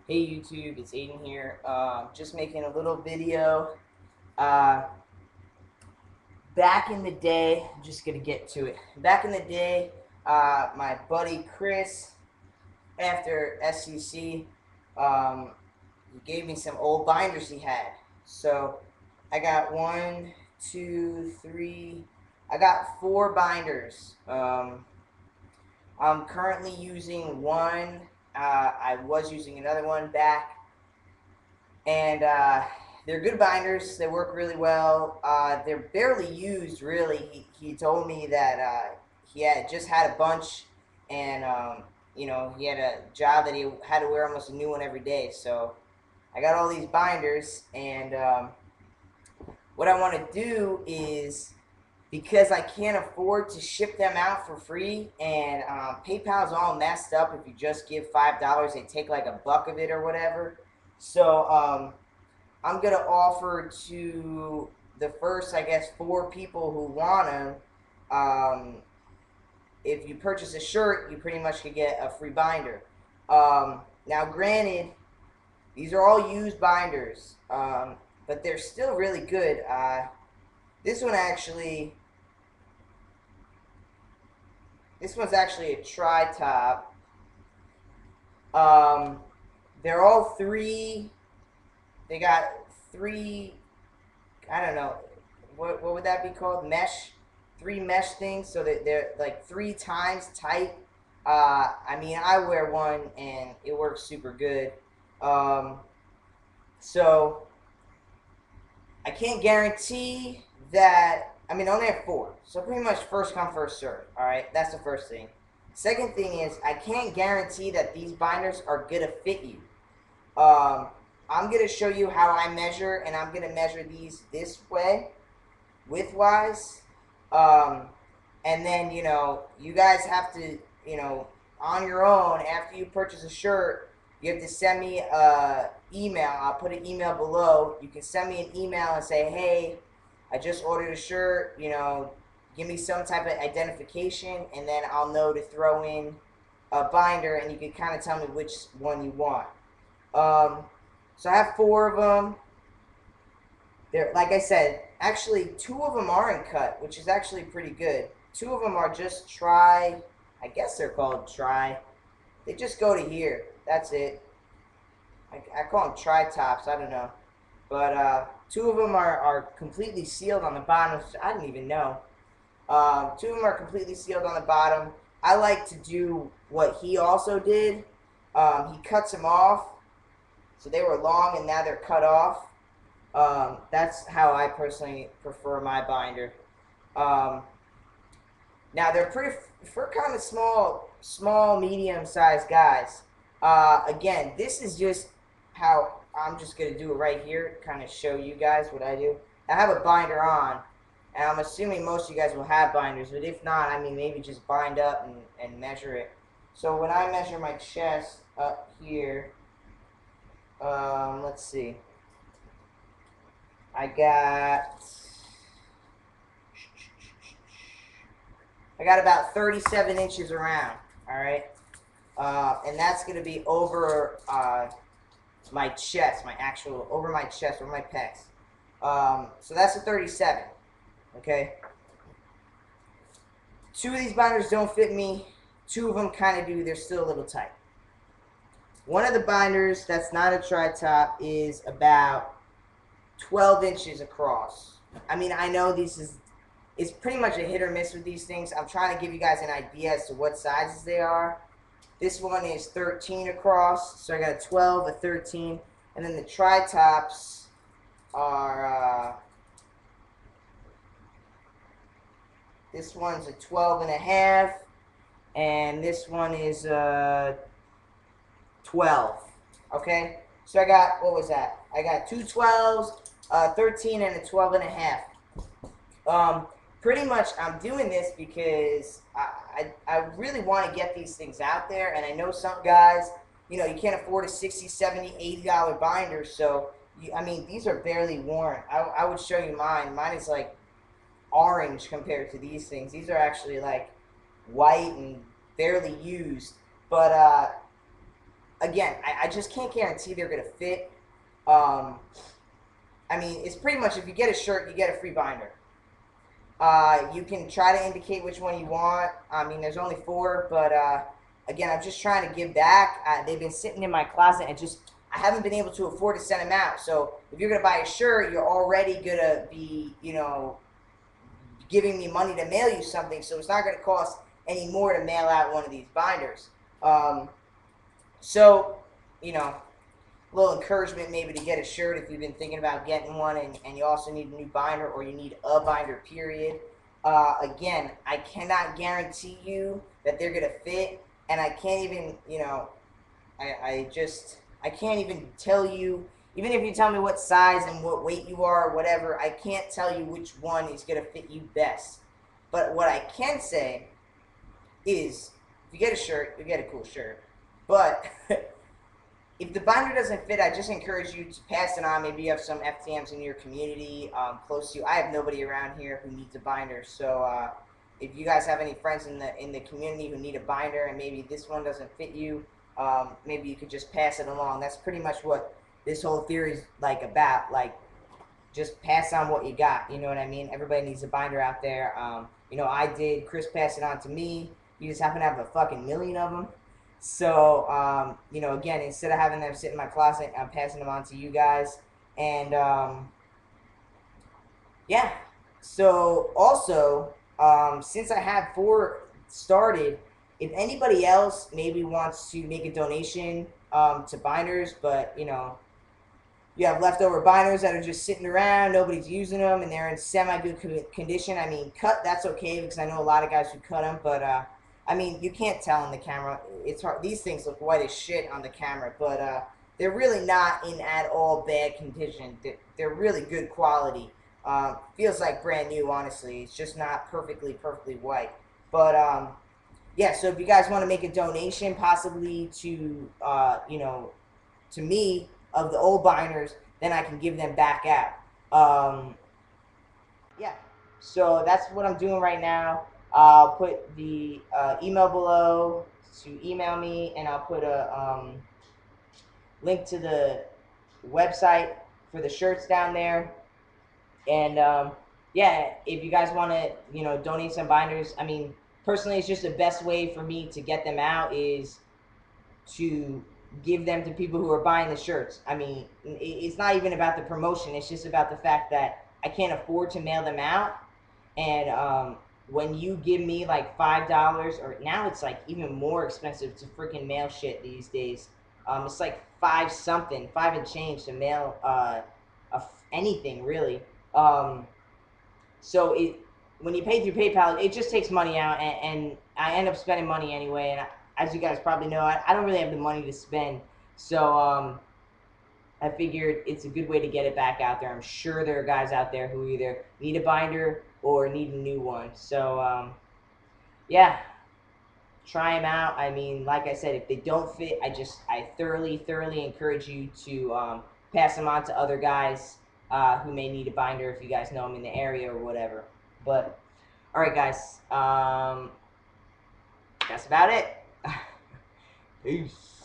Hey YouTube, it's Aiden here. Just making a little video. Uh, Back in the day, I'm just gonna get to it. Back in the day, my buddy Chris, after SCC, he gave me some old binders he had. So I got one, two, three. I got four binders. I'm currently using one. I was using another one back, and they're good binders. They work really well. They're barely used, really. He told me that he had just had a bunch, and he had a job that he had to wear almost a new one every day. So I got all these binders, and what I want to do is, because I can't afford to ship them out for free, and PayPal's all messed up. If you just give $5, they take like a buck of it or whatever. So I'm gonna offer to the first, I guess, four people who want them. If you purchase a shirt, you pretty much could get a free binder. Now, granted, these are all used binders, but they're still really good. This one actually, this one's actually a tri-top. They're all three. They got three. I don't know, what would that be called? Mesh, three mesh things. So that they're like three times tight. I mean, I wear one and it works super good. So I can't guarantee that. I mean, I only have four, so pretty much first come first serve. All right, that's the first thing. Second thing is, I can't guarantee that these binders are gonna fit you. I'm gonna show you how I measure, and I'm gonna measure these this way, widthwise. And then you guys have to, on your own, after you purchase a shirt, you have to send me a email. I'll put an email below. You can send me an email and say, hey, I just ordered a shirt. Give me some type of identification, and then I'll know to throw in a binder, and you can kind of tell me which one you want. So I have four of them. They're, like I said, actually two of them are in cut, which is actually pretty good. Two of them are just tri. I guess they're called tri. They just go to here. That's it. I call them tri-tops. I don't know. But two of them are completely sealed on the bottom. I didn't even know. Two of them are completely sealed on the bottom. I like to do what he also did. He cuts them off. So they were long and now they're cut off. That's how I personally prefer my binder. Now they're for kind of small, medium-sized guys. Again, this is just how I'm just gonna do it right here, kind of show you guys what I do. I have a binder on, and I'm assuming most of you guys will have binders, but if not, I mean, maybe just bind up and measure it. So when I measure my chest up here, let's see. I got about 37 inches around. All right, and that's gonna be over my chest, over my chest, over my pecs. So that's a 37. Okay. Two of these binders don't fit me. Two of them kind of do. They're still a little tight. One of the binders that's not a tri-top is about 12 inches across. I mean, I know it's pretty much a hit or miss with these things. I'm trying to give you guys an idea as to what sizes they are. This one is 13 across, so I got a 12, a 13, and then the tri-tops are, this one's a 12 and a half, and this one is 12. Okay, so I got, what was that? I got two 12s, 13, and a 12 and a half. Pretty much I'm doing this because I really want to get these things out there, and I know some guys, you can't afford a $60, $70, $80 binder, so I mean, these are barely worn. I would show you mine. Mine is like orange compared to these things. These are actually like white and barely used. But again, I just can't guarantee they're gonna fit. Um, I mean, it's pretty much if you get a shirt, you get a free binder. You can try to indicate which one you want. I mean, there's only 4, but again, I'm just trying to give back. They've been sitting in my closet, and just I haven't been able to afford to send them out. So if you're gonna buy a shirt, you're already gonna be, giving me money to mail you something. So it's not gonna cost any more to mail out one of these binders. Um, so, you know, a little encouragement maybe to get a shirt if you've been thinking about getting one, and you also need a new binder, or you need a binder, period. Again, I cannot guarantee you that they're going to fit, and I can't even, I can't even tell you, even if you tell me what size and what weight you are or whatever, I can't tell you which one is going to fit you best. But what I can say is, if you get a shirt, you get a cool shirt. But if the binder doesn't fit, I just encourage you to pass it on. Maybe you have some FTMs in your community close to you. I have nobody around here who needs a binder, so if you guys have any friends in the community who need a binder, and maybe this one doesn't fit you, maybe you could just pass it along. That's pretty much what this whole theory is like about. Like, just pass on what you got. You know what I mean? Everybody needs a binder out there. I did. Chris passed it on to me. You just happen to have a fucking million of them. So, again, instead of having them sit in my closet, I'm passing them on to you guys. And, yeah. So, also, since I have 4 started, if anybody else maybe wants to make a donation to binders, but, you have leftover binders that are just sitting around, nobody's using them, and they're in semi-good condition. I mean, cut, that's okay, because I know a lot of guys who cut them, but, I mean, you can't tell on the camera. It's hard. These things look white as shit on the camera, but they're really not in at all bad condition. They're really good quality. Feels like brand new, honestly. It's just not perfectly white. But, yeah, so if you guys want to make a donation, possibly to, to me, of the old binders, then I can give them back out. Yeah, so that's what I'm doing right now. I'll put the email below to email me, and I'll put a link to the website for the shirts down there. And yeah, if you guys want to, donate some binders, I mean, personally, it's just the best way for me to get them out is to give them to people who are buying the shirts. I mean, it's not even about the promotion. It's just about the fact that I can't afford to mail them out. And when you give me like $5, or now it's like even more expensive to freaking mail shit these days. It's like 5 something, 5 and change to mail anything really. So when you pay through PayPal, it just takes money out, and I end up spending money anyway. And as you guys probably know, I don't really have the money to spend. So I figured it's a good way to get it back out there. I'm sure there are guys out there who either need a binder or need a new one. So yeah, try them out. I mean, like I said, if they don't fit, I thoroughly encourage you to pass them on to other guys who may need a binder if you guys know them in the area or whatever. But all right, guys, that's about it. Peace.